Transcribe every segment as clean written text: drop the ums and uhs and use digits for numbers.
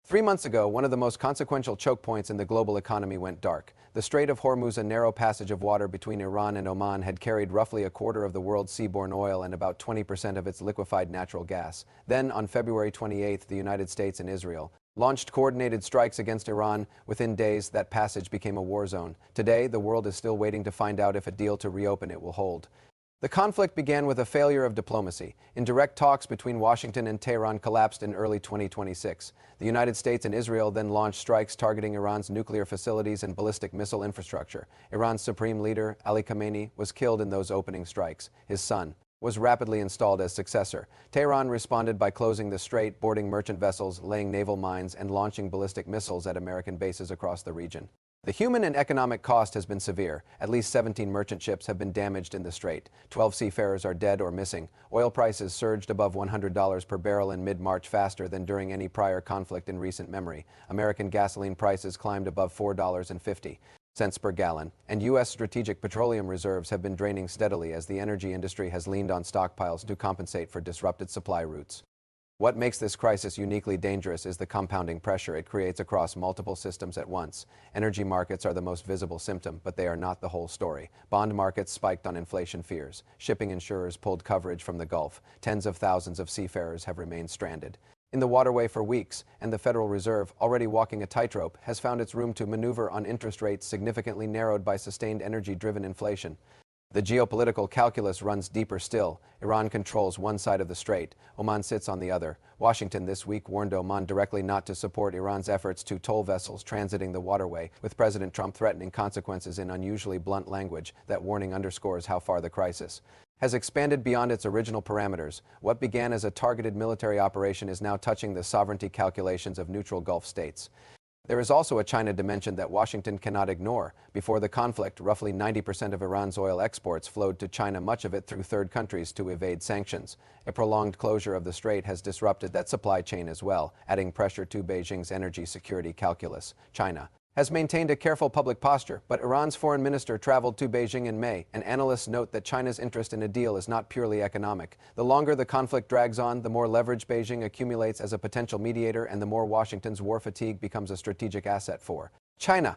3 months ago, one of the most consequential choke points in the global economy went dark. The Strait of Hormuz, a narrow passage of water between Iran and Oman, had carried roughly a quarter of the world's seaborne oil and about 20% of its liquefied natural gas. Then, on February 28th, the United States and Israel launched coordinated strikes against Iran. Within days, that passage became a war zone. Today, the world is still waiting to find out if a deal to reopen it will hold. The conflict began with a failure of diplomacy. Indirect talks between Washington and Tehran collapsed in early 2026. The United States and Israel then launched strikes targeting Iran's nuclear facilities and ballistic missile infrastructure. Iran's supreme leader, Ali Khamenei, was killed in those opening strikes. His son was rapidly installed as successor. Tehran responded by closing the strait, boarding merchant vessels, laying naval mines, and launching ballistic missiles at American bases across the region. The human and economic cost has been severe. At least 17 merchant ships have been damaged in the strait. 12 seafarers are dead or missing. Oil prices surged above $100 per barrel in mid-March, faster than during any prior conflict in recent memory. American gasoline prices climbed above $4.50 per gallon, and U.S. strategic petroleum reserves have been draining steadily as the energy industry has leaned on stockpiles to compensate for disrupted supply routes. What makes this crisis uniquely dangerous is the compounding pressure it creates across multiple systems at once. Energy markets are the most visible symptom, but they are not the whole story. Bond markets spiked on inflation fears. Shipping insurers pulled coverage from the Gulf. Tens of thousands of seafarers have remained stranded in the waterway for weeks, and the Federal Reserve, already walking a tightrope, has found its room to maneuver on interest rates significantly narrowed by sustained energy-driven inflation. The geopolitical calculus runs deeper still. Iran controls one side of the strait. Oman sits on the other. Washington this week warned Oman directly not to support Iran's efforts to toll vessels transiting the waterway, with President Trump threatening consequences in unusually blunt language. That warning underscores how far the crisis has expanded beyond its original parameters. What began as a targeted military operation is now touching the sovereignty calculations of neutral Gulf states. There is also a China dimension that Washington cannot ignore. Before the conflict, roughly 90% of Iran's oil exports flowed to China, much of it through third countries to evade sanctions. A prolonged closure of the strait has disrupted that supply chain as well, adding pressure to Beijing's energy security calculus. China has maintained a careful public posture, but Iran's foreign minister traveled to Beijing in May, and analysts note that China's interest in a deal is not purely economic. The longer the conflict drags on, the more leverage Beijing accumulates as a potential mediator, and the more Washington's war fatigue becomes a strategic asset for China.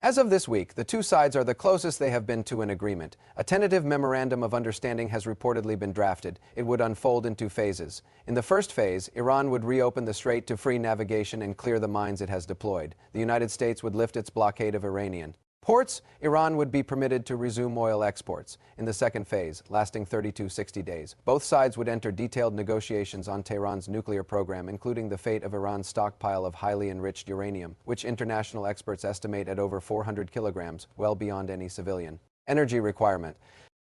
As of this week, the two sides are the closest they have been to an agreement. A tentative memorandum of understanding has reportedly been drafted. It would unfold in two phases. In the first phase, Iran would reopen the strait to free navigation and clear the mines it has deployed. The United States would lift its blockade of Iranian ports. Iran would be permitted to resume oil exports. In the second phase, lasting 30 to 60 days, both sides would enter detailed negotiations on Tehran's nuclear program, including the fate of Iran's stockpile of highly enriched uranium, which international experts estimate at over 400 kilograms, well beyond any civilian energy requirement.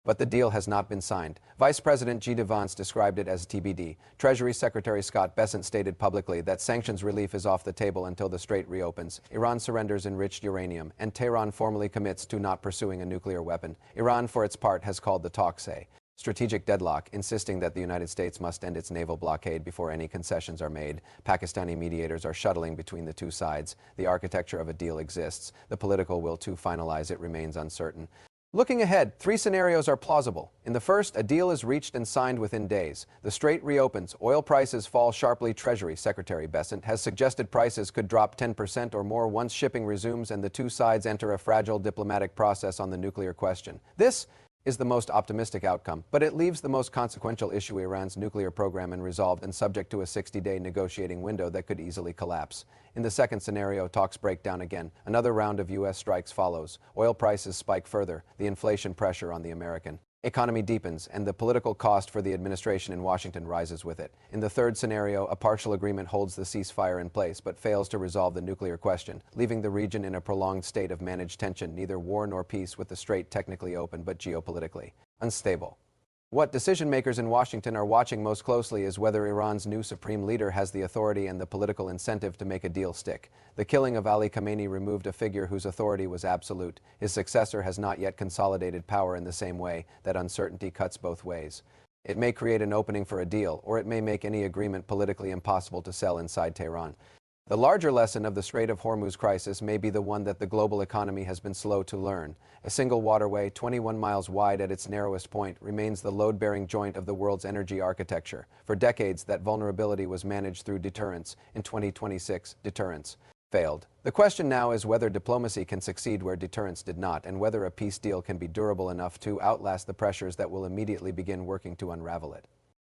But the deal has not been signed. Vice President G. Vance described it as TBD. Treasury Secretary Scott Bessent stated publicly that sanctions relief is off the table until the strait reopens. Iran surrenders enriched uranium, and Tehran formally commits to not pursuing a nuclear weapon. Iran, for its part, has called the talks a strategic deadlock, insisting that the United States must end its naval blockade before any concessions are made. Pakistani mediators are shuttling between the two sides. The architecture of a deal exists. The political will to finalize it remains uncertain. Looking ahead, three scenarios are plausible. In the first, a deal is reached and signed within days. The strait reopens. Oil prices fall sharply. Treasury Secretary Bessent has suggested prices could drop 10% or more once shipping resumes and the two sides enter a fragile diplomatic process on the nuclear question. This is the most optimistic outcome, but it leaves the most consequential issue, Iran's nuclear program, unresolved and subject to a 60-day negotiating window that could easily collapse. In the second scenario, talks break down again. Another round of U.S. strikes follows. Oil prices spike further. The inflation pressure on the American economy deepens, and the political cost for the administration in Washington rises with it. In the third scenario, a partial agreement holds the ceasefire in place but fails to resolve the nuclear question, leaving the region in a prolonged state of managed tension, neither war nor peace, with the strait technically open but geopolitically unstable. What decision-makers in Washington are watching most closely is whether Iran's new supreme leader has the authority and the political incentive to make a deal stick. The killing of Ali Khamenei removed a figure whose authority was absolute. His successor has not yet consolidated power in the same way. That uncertainty cuts both ways. It may create an opening for a deal, or it may make any agreement politically impossible to sell inside Tehran. The larger lesson of the Strait of Hormuz crisis may be the one that the global economy has been slow to learn. A single waterway, 21 miles wide at its narrowest point, remains the load-bearing joint of the world's energy architecture. For decades, that vulnerability was managed through deterrence. In 2026, deterrence failed. The question now is whether diplomacy can succeed where deterrence did not, and whether a peace deal can be durable enough to outlast the pressures that will immediately begin working to unravel it.